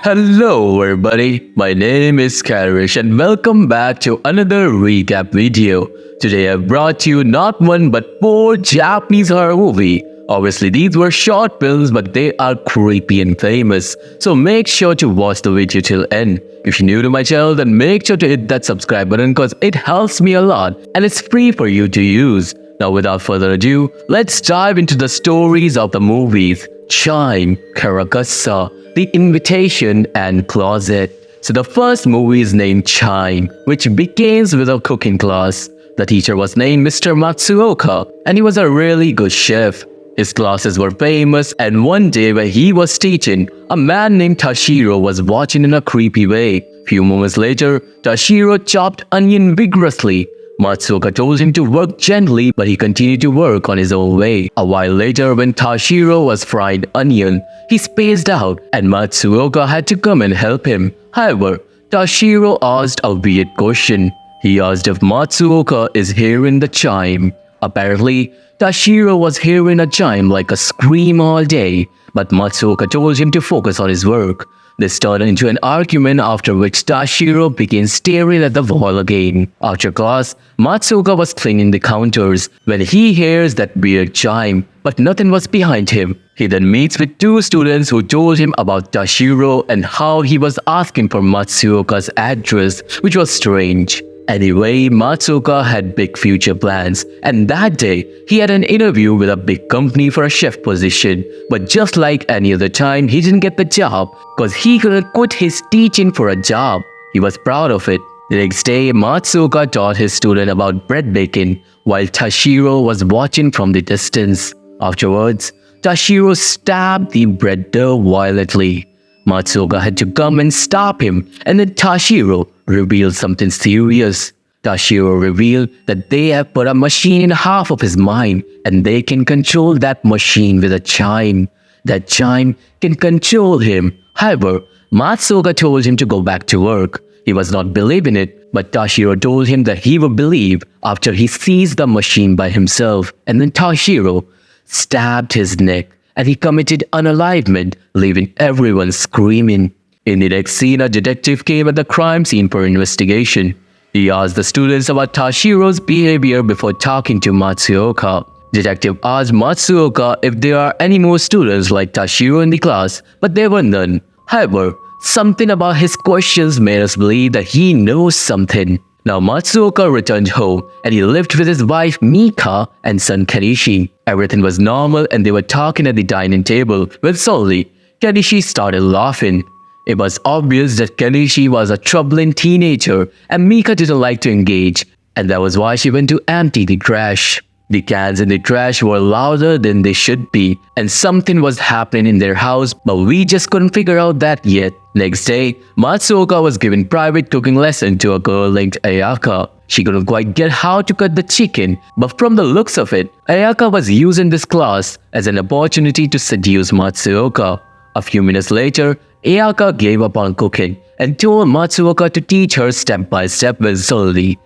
Hello everybody, my name is Karryshh and welcome back to another recap video. Today I brought you not one but four Japanese horror movie. Obviously these were short films but they are creepy and famous. So make sure to watch the video till end. If you're new to my channel then make sure to hit that subscribe button cause it helps me a lot and it's free for you to use. Now without further ado, let's dive into the stories of the movies. Chime, Karakasa, The Invitation and Closet. So the first movie is named Chime, which begins with a cooking class. The teacher was named Mr. Matsuoka and he was a really good chef. His classes were famous and one day when he was teaching, a man named Tashiro was watching in a creepy way. Few moments later, Tashiro chopped onion vigorously. Matsuoka told him to work gently but he continued to work on his own way. A while later when Tashiro was frying onion, he spaced out and Matsuoka had to come and help him. However, Tashiro asked a weird question. He asked if Matsuoka is hearing the chime. Apparently, Tashiro was hearing a chime like a scream all day, but Matsuoka told him to focus on his work. This turned into an argument after which Tashiro began staring at the wall again. After class, Matsuoka was cleaning the counters when he hears that weird chime, but nothing was behind him. He then meets with two students who told him about Tashiro and how he was asking for Matsuoka's address, which was strange. Anyway, Matsuoka had big future plans, and that day, he had an interview with a big company for a chef position. But just like any other time, he didn't get the job because he couldn't quit his teaching for a job. He was proud of it. The next day, Matsuoka taught his student about bread baking, while Tashiro was watching from the distance. Afterwards, Tashiro stabbed the bread dough violently. Matsuoka had to come and stop him, and then Tashiro revealed something serious. Tashiro revealed that they have put a machine in half of his mind and they can control that machine with a chime. That chime can control him. However, Matsuoka told him to go back to work. He was not believing it, but Tashiro told him that he would believe after he sees the machine by himself, and then Tashiro stabbed his neck and he committed unalivement, leaving everyone screaming. In the next scene, a detective came at the crime scene for investigation. He asked the students about Tashiro's behavior before talking to Matsuoka. Detective asked Matsuoka if there are any more students like Tashiro in the class, but there were none. However, something about his questions made us believe that he knows something. Now Matsuoka returned home and he lived with his wife Mika and son Karryshh. Everything was normal and they were talking at the dining table when suddenly Karryshh started laughing. It was obvious that Karryshh was a troubling teenager and Mika didn't like to engage, and that was why she went to empty the trash. The cans in the trash were louder than they should be, and something was happening in their house, but we just couldn't figure out that yet. Next day, Matsuoka was giving private cooking lesson to a girl named Ayaka. She couldn't quite get how to cut the chicken, but from the looks of it, Ayaka was using this class as an opportunity to seduce Matsuoka. A few minutes later, Ayaka gave up on cooking and told Matsuoka to teach her step by step when suddenly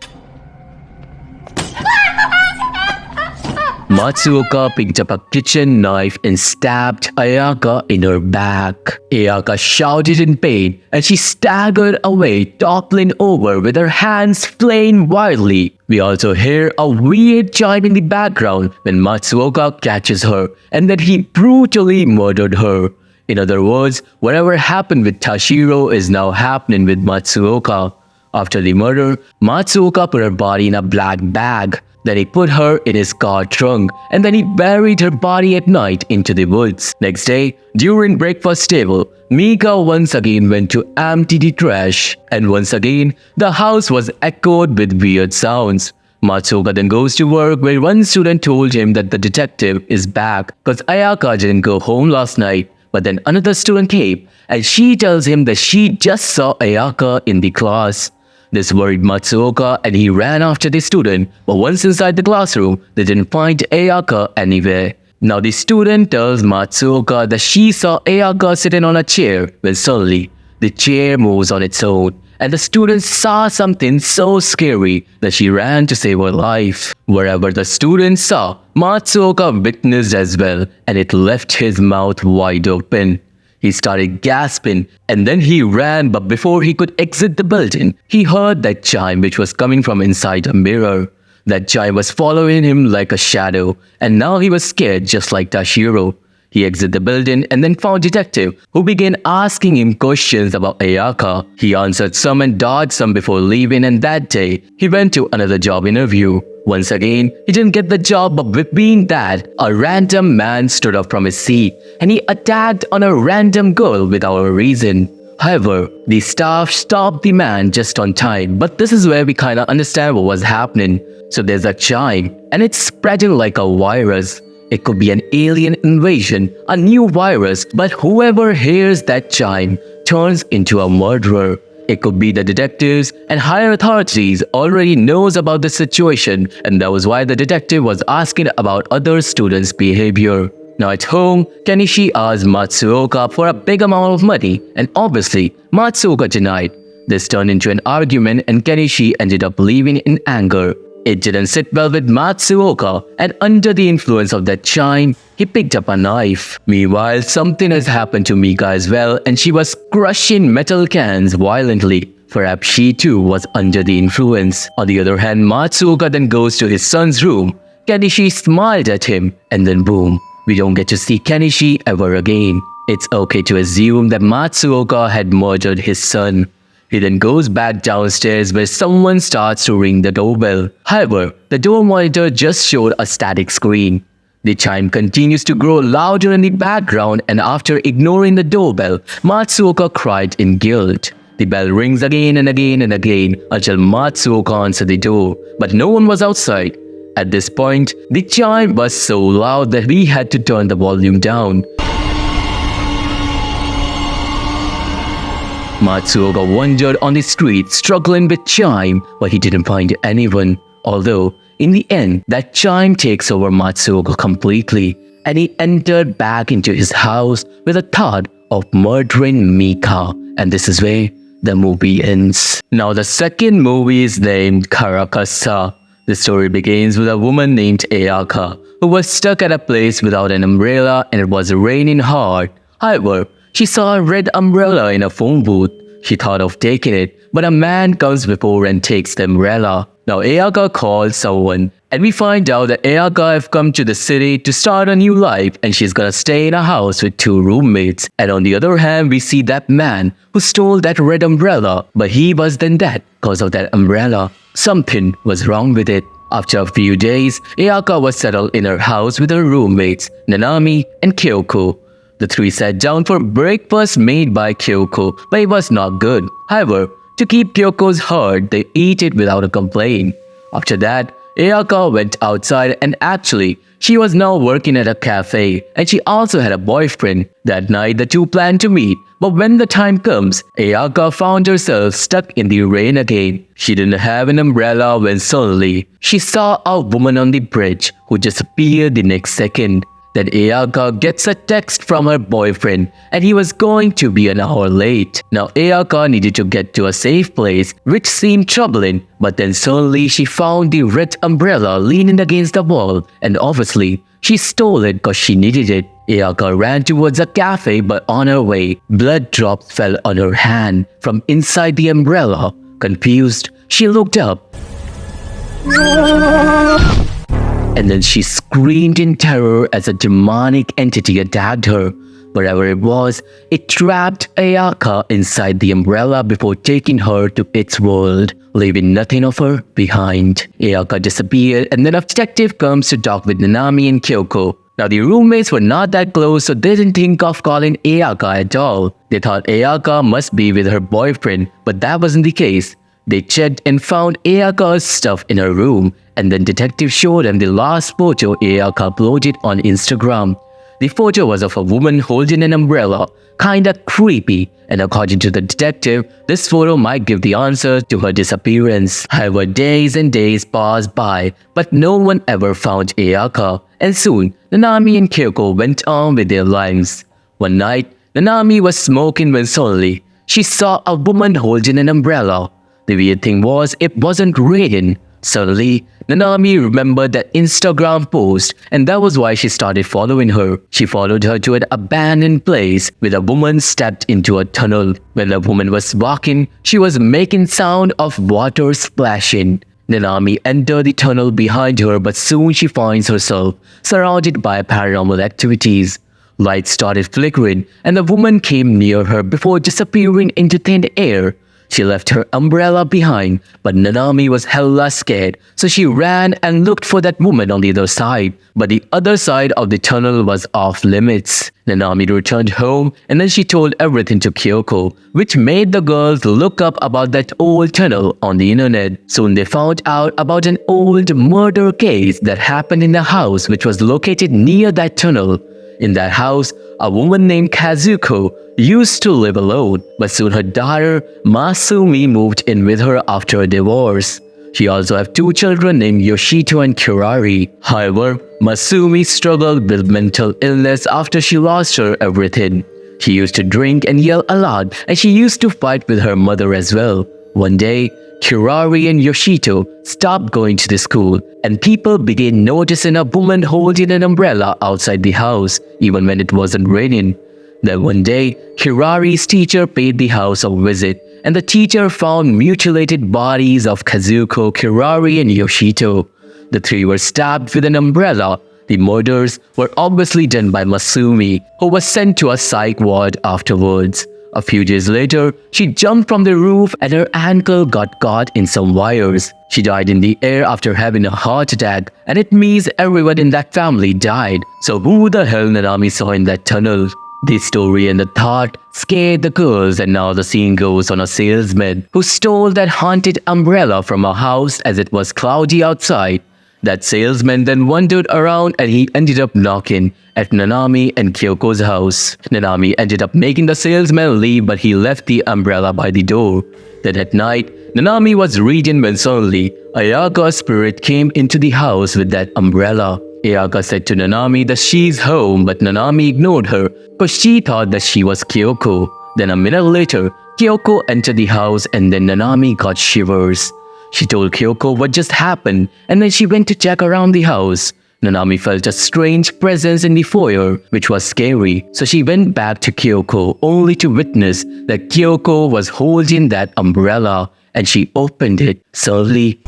Matsuoka picked up a kitchen knife and stabbed Ayaka in her back. Ayaka shouted in pain and she staggered away, toppling over with her hands flaying wildly. We also hear a weird chime in the background when Matsuoka catches her and then he brutally murdered her. In other words, whatever happened with Tashiro is now happening with Matsuoka. After the murder, Matsuoka put her body in a black bag. Then he put her in his car trunk and then he buried her body at night into the woods. Next day, during breakfast table, Mika once again went to empty the trash. And once again, the house was echoed with weird sounds. Matsuoka then goes to work where one student told him that the detective is back because Ayaka didn't go home last night. But then another student came and she tells him that she just saw Ayaka in the class. This worried Matsuoka and he ran after the student, but once inside the classroom, they didn't find Ayaka anywhere. Now the student tells Matsuoka that she saw Ayaka sitting on a chair when suddenly the chair moves on its own and the student saw something so scary that she ran to save her life. Wherever the student saw, Matsuoka witnessed as well and it left his mouth wide open. He started gasping and then he ran, but before he could exit the building, he heard that chime which was coming from inside a mirror. That chime was following him like a shadow, and now he was scared just like Tashiro. He exited the building and then found Detective, who began asking him questions about Ayaka. He answered some and dodged some before leaving, and that day, he went to another job interview. Once again, he didn't get the job, but between that, a random man stood up from his seat and he attacked on a random girl without a reason. However, the staff stopped the man just on time, but this is where we kinda understand what was happening. So there's a chime, and it's spreading like a virus. It could be an alien invasion, a new virus, but whoever hears that chime turns into a murderer. It could be the detectives and higher authorities already knows about the situation, and that was why the detective was asking about other students' behavior. Now at home, Kenichi asked Matsuoka for a big amount of money, and obviously, Matsuoka denied. This turned into an argument and Kenichi ended up leaving in anger. It didn't sit well with Matsuoka, and under the influence of that chime, he picked up a knife. Meanwhile, something has happened to Mika as well, and she was crushing metal cans violently. Perhaps she too was under the influence. On the other hand, Matsuoka then goes to his son's room. Kenichi smiled at him, and then boom, we don't get to see Kenichi ever again. It's okay to assume that Matsuoka had murdered his son. He then goes back downstairs where someone starts to ring the doorbell. However, the door monitor just showed a static screen. The chime continues to grow louder in the background, and after ignoring the doorbell, Matsuoka cried in guilt. The bell rings again and again and again until Matsuoka answered the door, but no one was outside. At this point, the chime was so loud that we had to turn the volume down. Matsuoka wandered on the street struggling with chime, but he didn't find anyone. Although, in the end, that chime takes over Matsuoka completely, and he entered back into his house with a thought of murdering Mika. And this is where the movie ends. Now the second movie is named Karryshh. The story begins with a woman named Ayaka, who was stuck at a place without an umbrella and it was raining hard. However, she saw a red umbrella in a phone booth. She thought of taking it, but a man comes before and takes the umbrella. Now Ayaka calls someone, and we find out that Ayaka have come to the city to start a new life, and she's gonna stay in a house with 2 roommates. And on the other hand, we see that man who stole that red umbrella, but he was then dead because of that umbrella. Something was wrong with it. After a few days, Ayaka was settled in her house with her roommates, Nanami and Kyoko. The 3 sat down for breakfast made by Kyoko, but it was not good. However, to keep Kyoko's heart, they eat it without a complaint. After that, Ayaka went outside, and actually, she was now working at a cafe, and she also had a boyfriend. That night, the 2 planned to meet, but when the time comes, Ayaka found herself stuck in the rain again. She didn't have an umbrella when suddenly, she saw a woman on the bridge who disappeared the next second. Then Ayaka gets a text from her boyfriend and he was going to be an hour late. Now Ayaka needed to get to a safe place, which seemed troubling, but then suddenly she found the red umbrella leaning against the wall, and obviously she stole it because she needed it. Ayaka ran towards a cafe, but on her way, blood drops fell on her hand from inside the umbrella. Confused, she looked up. And then she screamed in terror as a demonic entity attacked her. Wherever it was, it trapped Ayaka inside the umbrella before taking her to its world, leaving nothing of her behind. Ayaka disappeared, and then a detective comes to talk with Nanami and Kyoko. Now the roommates were not that close, so they didn't think of calling Ayaka at all. They thought Ayaka must be with her boyfriend, but that wasn't the case. They checked and found Ayaka's stuff in her room, and then detective showed them the last photo Ayaka uploaded on Instagram. The photo was of a woman holding an umbrella, kinda creepy, and according to the detective, this photo might give the answer to her disappearance. However, days and days passed by, but no one ever found Ayaka, and soon, Nanami and Kyoko went on with their lives. One night, Nanami was smoking when suddenly, she saw a woman holding an umbrella. The weird thing was, it wasn't raining. Suddenly, Nanami remembered that Instagram post, and that was why she started following her. She followed her to an abandoned place where a woman stepped into a tunnel. When the woman was walking, she was making sound of water splashing. Nanami entered the tunnel behind her, but soon she finds herself surrounded by paranormal activities. Lights started flickering, and the woman came near her before disappearing into thin air. She left her umbrella behind, but Nanami was hella scared, so she ran and looked for that woman on the other side. But the other side of the tunnel was off limits. Nanami returned home, and then she told everything to Kyoko, which made the girls look up about that old tunnel on the internet. Soon they found out about an old murder case that happened in a house which was located near that tunnel. In that house, a woman named Kazuko used to live alone, but soon her daughter Masumi moved in with her after a divorce. She also had two children named Yoshito and Kirari. However, Masumi struggled with mental illness after she lost her everything. She used to drink and yell a lot, and she used to fight with her mother as well. One day, Kirari and Yoshito stopped going to the school, and people began noticing a woman holding an umbrella outside the house, even when it wasn't raining. Then one day, Kirari's teacher paid the house a visit, and the teacher found mutilated bodies of Kazuko, Kirari, and Yoshito. The three were stabbed with an umbrella. The murders were obviously done by Masumi, who was sent to a psych ward afterwards. A few days later, she jumped from the roof and her ankle got caught in some wires. She died in the air after having a heart attack, and it means everyone in that family died. So who the hell Nanami saw in that tunnel? This story and the thought scared the girls, and now the scene goes on a salesman who stole that haunted umbrella from a house as it was cloudy outside. That salesman then wandered around and he ended up knocking at Nanami and Kyoko's house. Nanami ended up making the salesman leave, but he left the umbrella by the door. Then at night, Nanami was reading when suddenly Ayaka's spirit came into the house with that umbrella. Ayaka said to Nanami that she's home, but Nanami ignored her because she thought that she was Kyoko. Then a minute later, Kyoko entered the house and then Nanami got shivers. She told Kyoko what just happened, and then she went to check around the house. Nanami felt a strange presence in the foyer, which was scary, so she went back to Kyoko only to witness that Kyoko was holding that umbrella, and she opened it. Suddenly,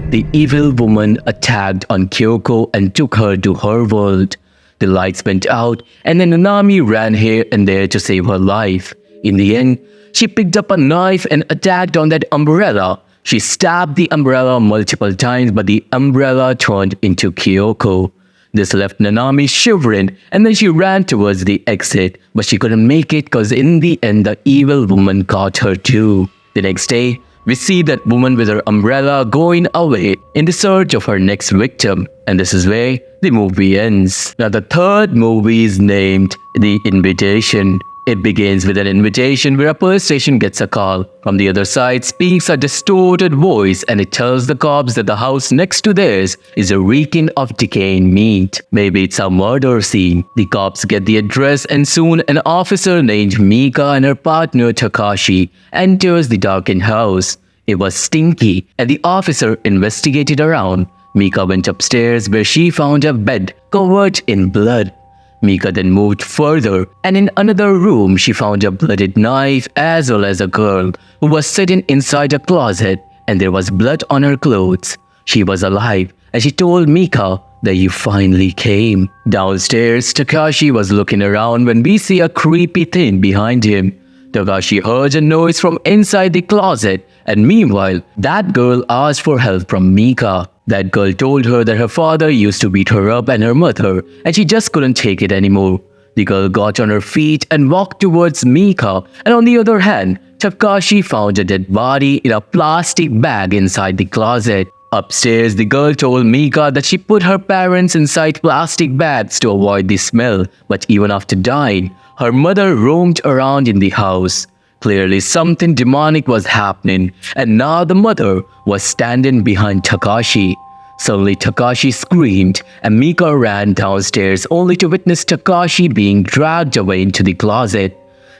the evil woman attacked on Kyoko and took her to her world. The lights went out, and then Nanami ran here and there to save her life. In the end, she picked up a knife and attacked on that umbrella. She stabbed the umbrella multiple times, but the umbrella turned into Kyoko. This left Nanami shivering, and then she ran towards the exit, but she couldn't make it because in the end the evil woman caught her too. The next day, we see that woman with her umbrella going away in the search of her next victim, and this is where the movie ends. Now the third movie is named The Invitation. It begins with an invitation where a police station gets a call. From the other side speaks a distorted voice, and it tells the cops that the house next to theirs is a reeking of decaying meat. Maybe it's a murder scene. The cops get the address, and soon an officer named Mika and her partner Takashi enters the darkened house. It was stinky, and the officer investigated around. Mika went upstairs where she found a bed covered in blood. Mika then moved further, and in another room she found a blooded knife as well as a girl who was sitting inside a closet, and there was blood on her clothes. She was alive, and she told Mika that you finally came. Downstairs, Takashi was looking around when we see a creepy thing behind him. Takashi heard a noise from inside the closet, and meanwhile, that girl asked for help from Mika. That girl told her that her father used to beat her up and her mother, and she just couldn't take it anymore. The girl got on her feet and walked towards Mika, and on the other hand, Takashi found a dead body in a plastic bag inside the closet. Upstairs, the girl told Mika that she put her parents inside plastic bags to avoid the smell, but even after dying, her mother roamed around in the house. Clearly something demonic was happening, and now the mother was standing behind Takashi. Suddenly Takashi screamed, and Mika ran downstairs only to witness Takashi being dragged away into the closet.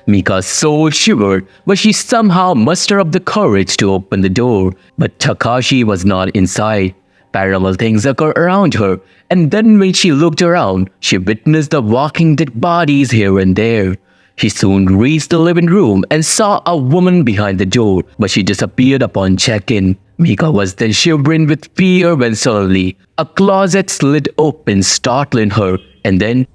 Mika's soul shivered, but she somehow mustered up the courage to open the door. But Takashi was not inside. Paranormal things occurred around her, and then when she looked around, she witnessed the walking dead bodies here and there. She soon reached the living room and saw a woman behind the door, but she disappeared upon check-in. Mika was then shivering with fear when suddenly a closet slid open, startling her, and then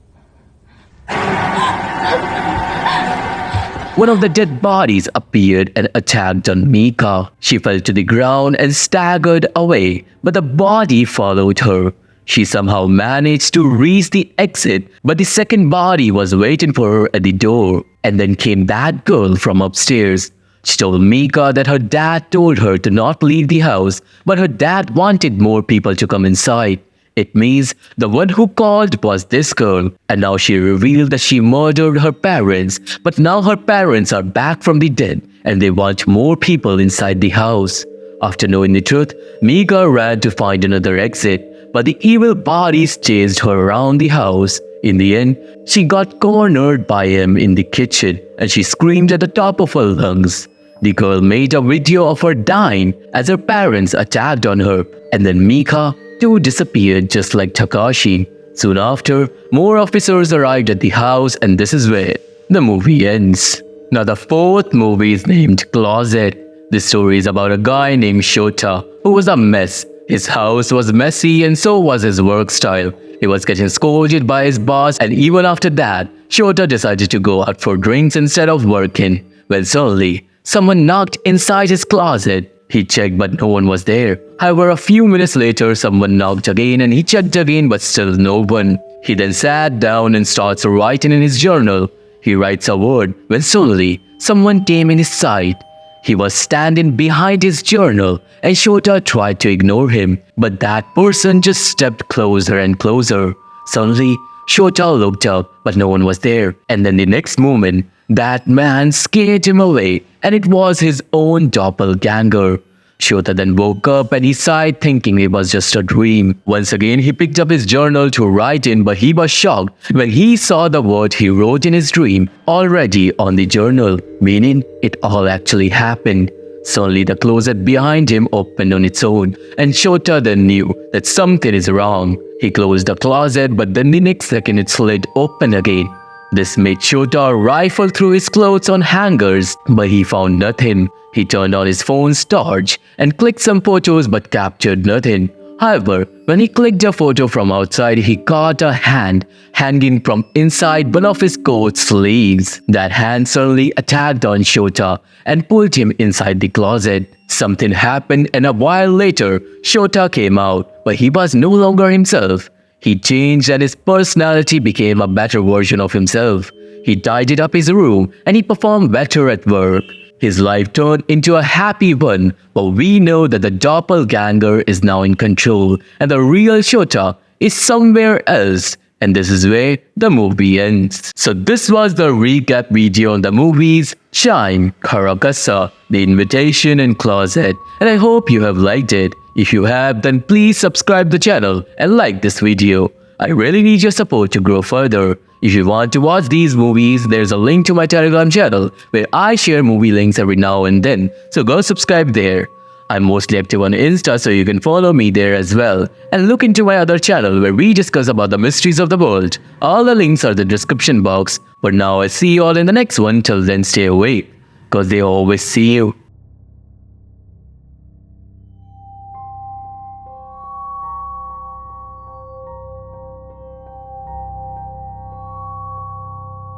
one of the dead bodies appeared and attacked on Mika. She fell to the ground and staggered away, but the body followed her. She somehow managed to reach the exit, but the second body was waiting for her at the door. And then came that girl from upstairs. She told Mika that her dad told her to not leave the house, but her dad wanted more people to come inside. It means the one who called was this girl, and now she revealed that she murdered her parents, but now her parents are back from the dead and they want more people inside the house. After knowing the truth, Mika ran to find another exit, but the evil bodies chased her around the house. In the end, she got cornered by him in the kitchen and she screamed at the top of her lungs. The girl made a video of her dying as her parents attacked on her, and then Mika too disappeared just like Takashi. Soon after, more officers arrived at the house, and this is where the movie ends. Now the fourth movie is named Closet. This story is about a guy named Shota who was a mess. His house was messy and so was his work style. He was getting scolded by his boss, and even after that, Shota decided to go out for drinks instead of working. When suddenly, someone knocked inside his closet. He checked but no one was there. However, a few minutes later, someone knocked again and he checked again but still no one. He then sat down and starts writing in his journal. He writes a word when suddenly someone came in his sight. He was standing behind his journal and Shota tried to ignore him, but that person just stepped closer and closer. Suddenly, Shota looked up but no one was there, and then the next moment, that man scared him away, and it was his own doppelganger. Shota then woke up and he sighed, thinking it was just a dream. Once again, he picked up his journal to write in, but he was shocked when he saw the word he wrote in his dream already on the journal, meaning it all actually happened. Suddenly, the closet behind him opened on its own, and Shota then knew that something is wrong. He closed the closet, but then the next second it slid open again. This made Shota rifle through his clothes on hangers, but he found nothing. He turned on his phone's torch and clicked some photos but captured nothing. However, when he clicked a photo from outside, he caught a hand hanging from inside one of his coat sleeves. That hand suddenly attacked on Shota and pulled him inside the closet. Something happened, and a while later, Shota came out, but he was no longer himself. He changed and his personality became a better version of himself. He tidied up his room and he performed better at work. His life turned into a happy one, but we know that the doppelganger is now in control and the real Shota is somewhere else. And this is where the movie ends. So this was the recap video on the movies Shine, Karakasa, The Invitation and Closet, and I hope you have liked it. If you have, then please subscribe the channel and like this video. I really need your support to grow further. If you want to watch these movies, there's a link to my Telegram channel where I share movie links every now and then, so go subscribe there. I'm mostly active on Insta, so you can follow me there as well. And look into my other channel where we discuss about the mysteries of the world. All the links are in the description box. But now I see you all in the next one. Till then, stay awake, cause they always see you.